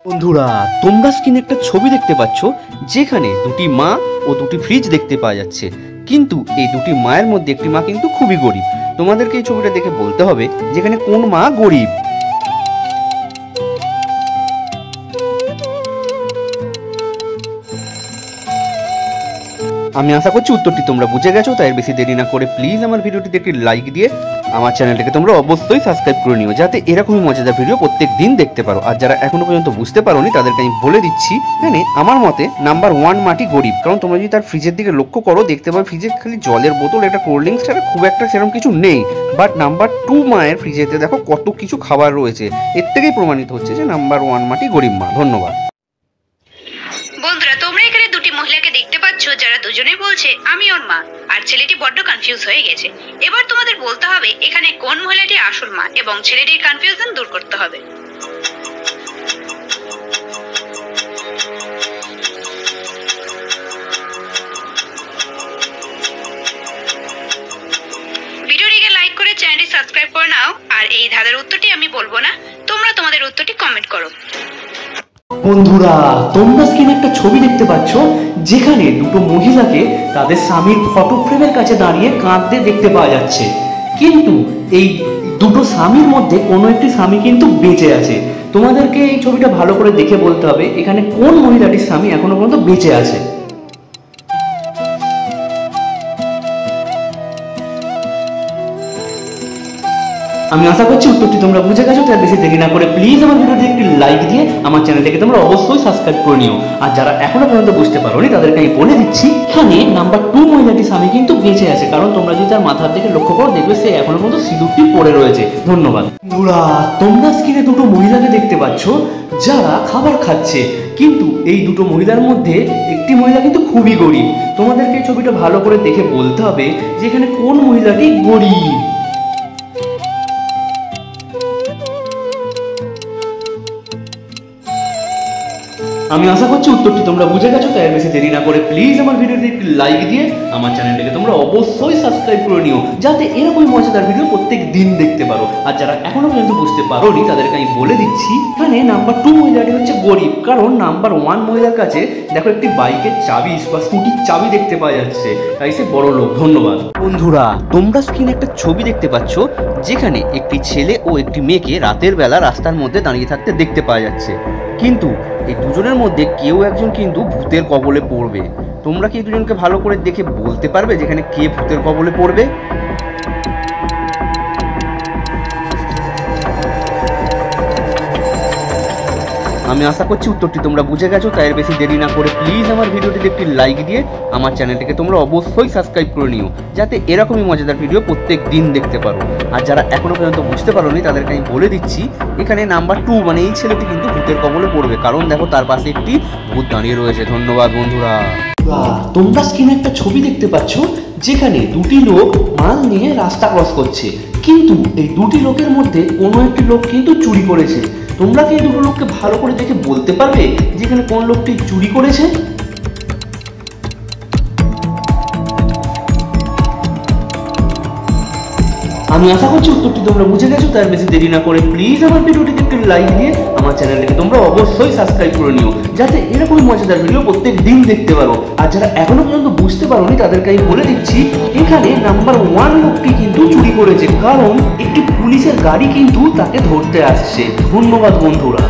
বন্ধুরা, তোমরা স্ক্রিনে একটা ছবি দেখতে পাচ্ছ যেখানে দুটি মা ও দুটি ফ্রিজ দেখতে পাওয়া যাচ্ছে। কিন্তু এই দুটি মায়ের মধ্যে একটি মা কিন্তু খুবই গরিব। তোমাদেরকে এই ছবিটা দেখে বলতে হবে যেখানে কোন মা গরিব। আমি আশা করছি উত্তরটি তোমরা বুঝে গেছো, তাই বেশি দেরি না করে প্লিজ আমার ভিডিওটিতে একটি লাইক দিয়ে আমার চ্যানেলটাকে তোমরা অবশ্যই সাবস্ক্রাইব করে নিও, যাতে এরকমই মজাদার ভিডিও প্রত্যেক দিন দেখতে পারো। আর যারা এখনো পর্যন্ত বুঝতে পারোনি তাদেরকে আমি বলে দিচ্ছি, এখানে আমার মতে নাম্বার 1 মাটি গরিব। কারণ তোমরা যদি তার ফ্রিজের দিকে লক্ষ্য করো, দেখতে পাবে ফ্রিজে খালি জলের বোতল, একটা কোল্ড ড্রিঙ্কস ছাড়া খুব একটা সেরকম কিছু নেই। বাট নাম্বার 2 মায়ের ফ্রিজেতে দেখো কত কিছু খাবার রয়েছে। এর থেকেই প্রমাণিত হচ্ছে যে নাম্বার 1 মাটি গরিব মা। ধন্যবাদ। বন্ধুরা, তোমরা এখানে দুটি মহিলাকে দেখতে পাচ্ছ যারা দুজনেই বলছে আমি ওর মা, আর ছেলেটি বড্ড কনফিউজ হয়ে গেছে। এবার তোমাদের বলতে হবে এখানে কোন মহিলাটি আসল মা এবং ছেলেটির কনফিউশন দূর করতে হবে। ভিডিওটিকে লাইক করে চ্যানেলটি সাবস্ক্রাইব করে নাও। আর এই ধাঁধার উত্তরটি আমি বলবো না, তোমরা তোমাদের উত্তরটি কমেন্ট করো। বন্ধুরা, তোমরা স্ক্রিনে একটা ছবি দেখতে পাচ্ছ যেখানে দুটো মহিলাকে তাদের স্বামীর ফটো ফ্রেমের কাছে দাঁড়িয়ে কাঁদতে দেখতে পাওয়া যাচ্ছে। কিন্তু এই দুটো স্বামীর মধ্যে কোনো একটি স্বামী কিন্তু বেঁচে আছে। তোমাদেরকে এই ছবিটা ভালো করে দেখে বলতে হবে এখানে কোন মহিলাটির স্বামী এখনো পর্যন্ত বেঁচে আছে। আমি আশা করছি উত্তরটি তোমরা বুঝে গেছো, তাই বেশি দেরি না করে প্লিজ আমার ভিডিওটি একটি লাইক দিয়ে আমার চ্যানেলটাকে তোমরা অবশ্যই সাবস্ক্রাইব করে নিও। আর যারা এখনো পর্যন্ত বুঝতে পারোনি তাদেরকে আমি বলে দিচ্ছি, এখানে নাম্বার 2 মহিলাটির স্বামী কিন্তু বেঁচে আছে। কারণ তোমরা যদি তার মাথার দিকে লক্ষ্য করো, দেখবে সে এখনো পর্যন্ত সিঁদুরটি পড়ে রয়েছে। ধন্যবাদ। বন্ধুরা, তোমরা স্ক্রিনে দুটো মহিলাকে দেখতে পাচ্ছ যারা খাবার খাচ্ছে। কিন্তু এই দুটো মহিলার মধ্যে একটি মহিলা কিন্তু খুবই গরিব। তোমাদেরকে এই ছবিটা ভালো করে দেখে বলতে হবে যে এখানে কোন মহিলাটি গরিব। আমি আশা করছি উত্তরটি তোমরা বুঝে গেছো, তাই বেশি দেরি না করে প্লিজ আমার ভিডিওতে একটি লাইক দিয়ে আমার চ্যানেলটাকে তোমরা অবশ্যই সাবস্ক্রাইব করে নিও, যাতে এরকমই মজাদার ভিডিও প্রত্যেক দিন দেখতে পারো। আর যারা এখনো পর্যন্ত বুঝতে পারোনি তাদেরকে আমি বলে দিচ্ছি, এখানে নাম্বার 2 মহিলাটি হচ্ছে গরিব। কারণ নাম্বার 1 মহিলার কাছে দেখো একটি বাইকের চাবি বা স্কুটির চাবি দেখতে পাওয়া যাচ্ছে, তাই সে বড় লোক। ধন্যবাদ। বন্ধুরা, তোমরা স্ক্রিনে একটা ছবি দেখতে পাচ্ছ যেখানে একটি ছেলে ও একটি মেয়েকে রাতের বেলা রাস্তার মধ্যে দাঁড়িয়ে থাকতে দেখতে পাওয়া যাচ্ছে। কিন্তু এই দুজনের মধ্যে কেউ একজন কিন্তু ভূতের কবলে পড়বে। তোমরা কি এই দুজনকে ভালো করে দেখে বলতে পারবে যেখানে কে ভূতের কবলে পড়বে? আমি আশা করছি উত্তরটি তোমরা বুঝে গেছো, তাই বেশি দেরি না করে প্লিজ আমার ভিডিওটিতে একটি লাইক দিয়ে আমার চ্যানেলটাকে তোমরা অবশ্যই সাবস্ক্রাইব করে নিও, যাতে এরকমই মজাদার ভিডিও প্রত্যেক দিন দেখতে পারো। আর যারা এখনো পর্যন্ত বুঝতে পারোনি তাদেরকে আমি বলে দিচ্ছি, এখানে নাম্বার 2 মানে এই ছেলেটি কিন্তু ভূতের কবলে পড়বে। কারণ দেখো তার পাশে একটি ভূত দাঁড়িয়ে রয়েছে। ধন্যবাদ বন্ধুরা। তোমরা স্ক্রিনে একটা ছবি দেখতে পাচ্ছ যেখানে দুটি লোক মাল নিয়ে রাস্তা ক্রস করছে। কিন্তু এই দুটি লোকের মধ্যে কোনো একটি লোক কিন্তু চুরি করেছে। তোমরা কি এই দুটো লোককে ভালো করে দেখে বলতে পারবে যেখানে কোন লোকটি চুরি করেছে? আমি আশা করছি উত্তরটি তোমরা বুঝে গেছো, তাই বেশি দেরি না করে প্লিজ আমার ভিডিওটিতে একটি লাইক দিয়ে আমার চ্যানেলটাকে তোমরা অবশ্যই সাবস্ক্রাইব করে নিও, যাতে এরকমই মজাদার ভিডিও প্রত্যেক দিন দেখতে পারো। আর যারা এখনো পর্যন্ত বুঝতে পারোনি তাদেরকে আমি বলে দিচ্ছি, এখানে নাম্বার 1 লোকটি কিন্তু চুরি করেছে। কারণ একটি পুলিশের গাড়ি কিন্তু তাকে ধরতে আসছে। ধন্যবাদ বন্ধুরা।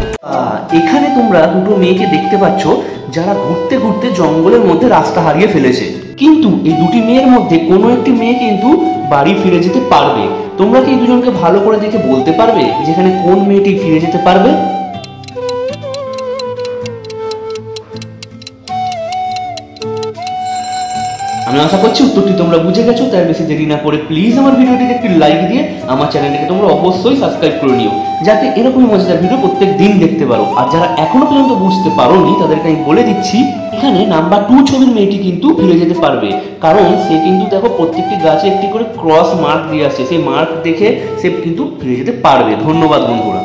এখানে তোমরা দুটো মেয়েকে দেখতে পাচ্ছ যারা ঘুরতে ঘুরতে জঙ্গলের মধ্যে রাস্তা হারিয়ে ফেলেছে। কিন্তু এই দুটি মেয়ের মধ্যে কোনো একটি মেয়ে কিন্তু বাড়ি ফিরে যেতে পারবে। তোমরা কি এই দুজনকে ভালো করে দেখে বলতে পারবে যেখানে কোন মেয়েটি ফিরে যেতে পারবে? আমি আশা করছি উত্তরটি তোমরা বুঝে গেছো, তাই বেশি দেরি না করে প্লিজ আমার ভিডিওটিতে একটি লাইক দিয়ে আমার চ্যানেলটাকে তোমরা অবশ্যই সাবস্ক্রাইব করে নিও, যাতে এরকমই মজাদার ভিডিও প্রত্যেক দিন দেখতে পারো। আর যারা এখনো পর্যন্ত বুঝতে পারোনি তাদেরকে আমি বলে দিচ্ছি, এখানে নাম্বার 2 ছবির মেয়েটি কিন্তু ফিরে যেতে পারবে। কারণ সে কিন্তু দেখো প্রত্যেকটি গাছে একটি করে ক্রস মার্ক দিয়ে আসছে, সেই মার্ক দেখে সে কিন্তু ফিরে যেতে পারবে। ধন্যবাদ বন্ধুরা।